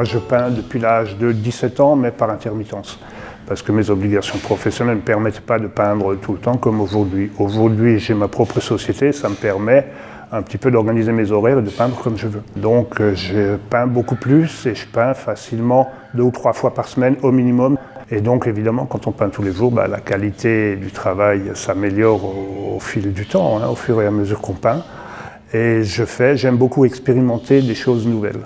Moi, je peins depuis l'âge de 17 ans, mais par intermittence. Parce que mes obligations professionnelles ne me permettent pas de peindre tout le temps comme aujourd'hui. Aujourd'hui, j'ai ma propre société, ça me permet un petit peu d'organiser mes horaires et de peindre comme je veux. Donc, je peins beaucoup plus et je peins facilement 2 ou 3 fois par semaine au minimum. Et donc, évidemment, quand on peint tous les jours, la qualité du travail s'améliore au fil du temps, au fur et à mesure qu'on peint. Et j'aime beaucoup expérimenter des choses nouvelles.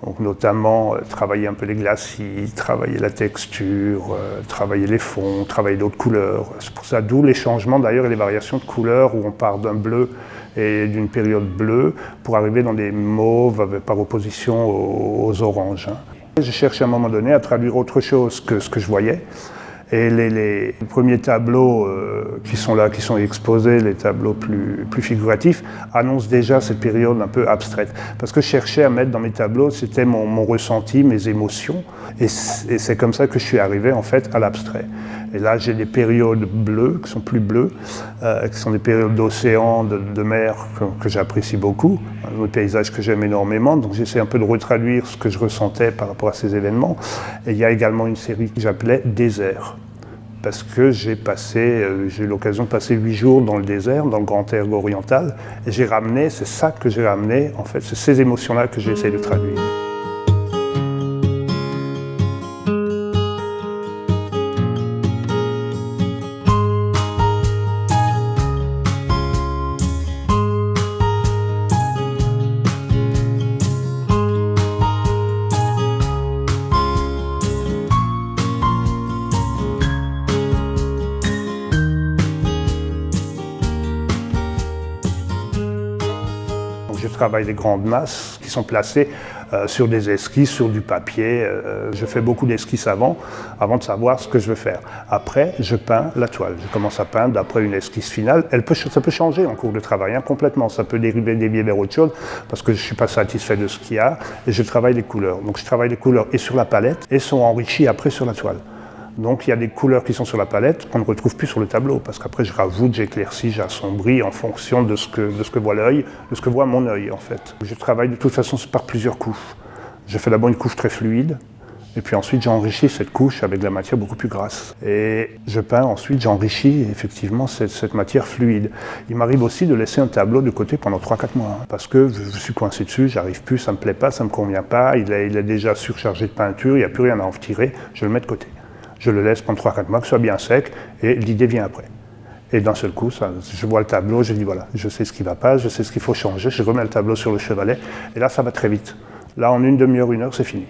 Donc notamment travailler un peu les glacis, travailler la texture, travailler les fonds, travailler d'autres couleurs. C'est pour ça, d'où les changements d'ailleurs et les variations de couleurs où on part d'un bleu et d'une période bleue pour arriver dans des mauves par opposition aux oranges. J'ai cherché à un moment donné à traduire autre chose que ce que je voyais. Et les premiers tableaux qui sont là, qui sont exposés, les tableaux plus figuratifs, annoncent déjà cette période un peu abstraite. Parce que je cherchais à mettre dans mes tableaux, c'était mon ressenti, mes émotions. Et c'est comme ça que je suis arrivé en fait à l'abstrait. Et là, j'ai des périodes bleues, qui sont plus bleues, qui sont des périodes d'océan, de mer que j'apprécie beaucoup, des paysages que j'aime énormément. Donc j'essaie un peu de retraduire ce que je ressentais par rapport à ces événements. Et il y a également une série que j'appelais Désert. Parce que j'ai eu l'occasion de passer 8 jours dans le désert, dans le Grand Erg oriental, et c'est ça que j'ai ramené, en fait, c'est ces émotions-là que j'ai essayé de traduire. Je travaille des grandes masses qui sont placées sur des esquisses, sur du papier. Je fais beaucoup d'esquisses avant de savoir ce que je veux faire. Après, je peins la toile. Je commence à peindre d'après une esquisse finale. Ça peut changer en cours de travail, complètement. Ça peut dévier vers autre chose parce que je ne suis pas satisfait de ce qu'il y a et je travaille les couleurs. Donc je travaille les couleurs et sur la palette et sont enrichies après sur la toile. Donc il y a des couleurs qui sont sur la palette qu'on ne retrouve plus sur le tableau, parce qu'après je rajoute, j'éclaircis, j'assombris en fonction de ce que voit l'œil, de ce que voit mon œil en fait. Je travaille de toute façon par plusieurs couches. Je fais d'abord une couche très fluide, et puis ensuite j'enrichis cette couche avec de la matière beaucoup plus grasse. Et je peins ensuite, j'enrichis effectivement cette matière fluide. Il m'arrive aussi de laisser un tableau de côté pendant 3-4 mois, parce que je suis coincé dessus, j'arrive plus, ça me plaît pas, ça me convient pas, il est déjà surchargé de peinture, il n'y a plus rien à en retirer, je le mets de côté. Je le laisse pendant 3-4 mois, que ce soit bien sec, et l'idée vient après. Et d'un seul coup, je vois le tableau, je dis voilà, je sais ce qui ne va pas, je sais ce qu'il faut changer, je remets le tableau sur le chevalet, et là ça va très vite. Là en une demi-heure, 1 heure, c'est fini.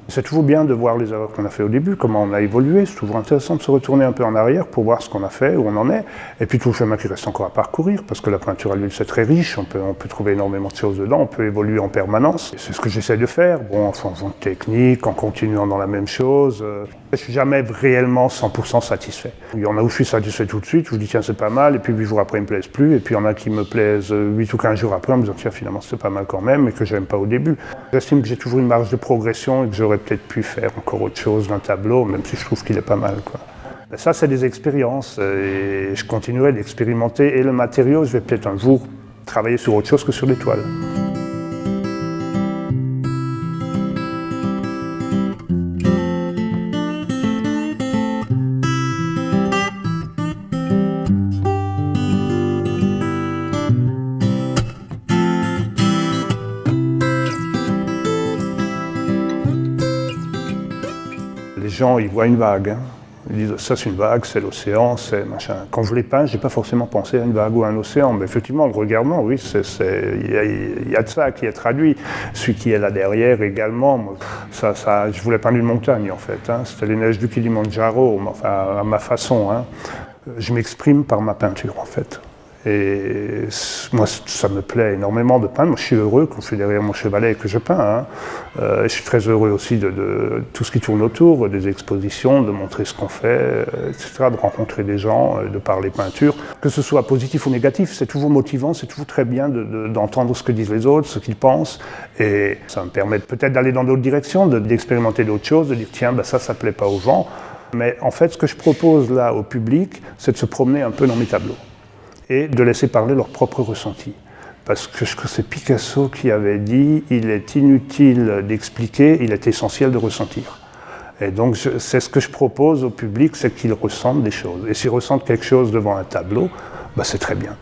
C'est toujours bien de voir les erreurs qu'on a fait au début, comment on a évolué, c'est toujours intéressant de se retourner un peu en arrière pour voir ce qu'on a fait, où on en est, et puis tout le chemin qui reste encore à parcourir, parce que la peinture à l'huile c'est très riche, on peut trouver énormément de choses dedans, on peut évoluer en permanence, et c'est ce que j'essaie de faire, en changeant de technique, en continuant dans la même chose. Je ne suis jamais réellement 100% satisfait. Il y en a où je suis satisfait tout de suite, où je dis tiens c'est pas mal, et puis 8 jours après ils me plaisent plus, et puis il y en a qui me plaisent 8 ou 15 jours après en me disant tiens finalement c'est pas mal quand même, et que j'aime pas au début. J'estime que j'ai toujours une marge de progression et que j'aurais peut-être pu faire encore autre chose d'un tableau, même si je trouve qu'il est pas mal, quoi. Mais ça c'est des expériences, et je continuerai d'expérimenter, et le matériau, je vais peut-être un jour travailler sur autre chose que sur les toiles. Les gens, ils voient une vague, ils disent ça c'est une vague, c'est l'océan, c'est machin. Quand je les peins, je n'ai pas forcément pensé à une vague ou à un océan, mais effectivement, en le regardant, oui, il y a de ça qui est traduit. Celui qui est là derrière également, moi, je voulais peindre une montagne en fait, c'était les neiges du Kilimandjaro, enfin, à ma façon. Je m'exprime par ma peinture en fait. Et moi, ça me plaît énormément de peindre. Moi, je suis heureux quand je suis derrière mon chevalet et que je peins. Je suis très heureux aussi de tout ce qui tourne autour, des expositions, de montrer ce qu'on fait, etc., de rencontrer des gens, de parler peinture. Que ce soit positif ou négatif, c'est toujours motivant, c'est toujours très bien d'entendre ce que disent les autres, ce qu'ils pensent. Et ça me permet peut-être d'aller dans d'autres directions, d'expérimenter d'autres choses, de dire tiens, ça plaît pas aux gens. Mais en fait, ce que je propose là au public, c'est de se promener un peu dans mes tableaux et de laisser parler leurs propres ressentis. parce que c'est Picasso qui avait dit « il est inutile d'expliquer, il est essentiel de ressentir ». Et donc c'est ce que je propose au public, c'est qu'ils ressentent des choses. Et s'ils ressentent quelque chose devant un tableau, bah, c'est très bien.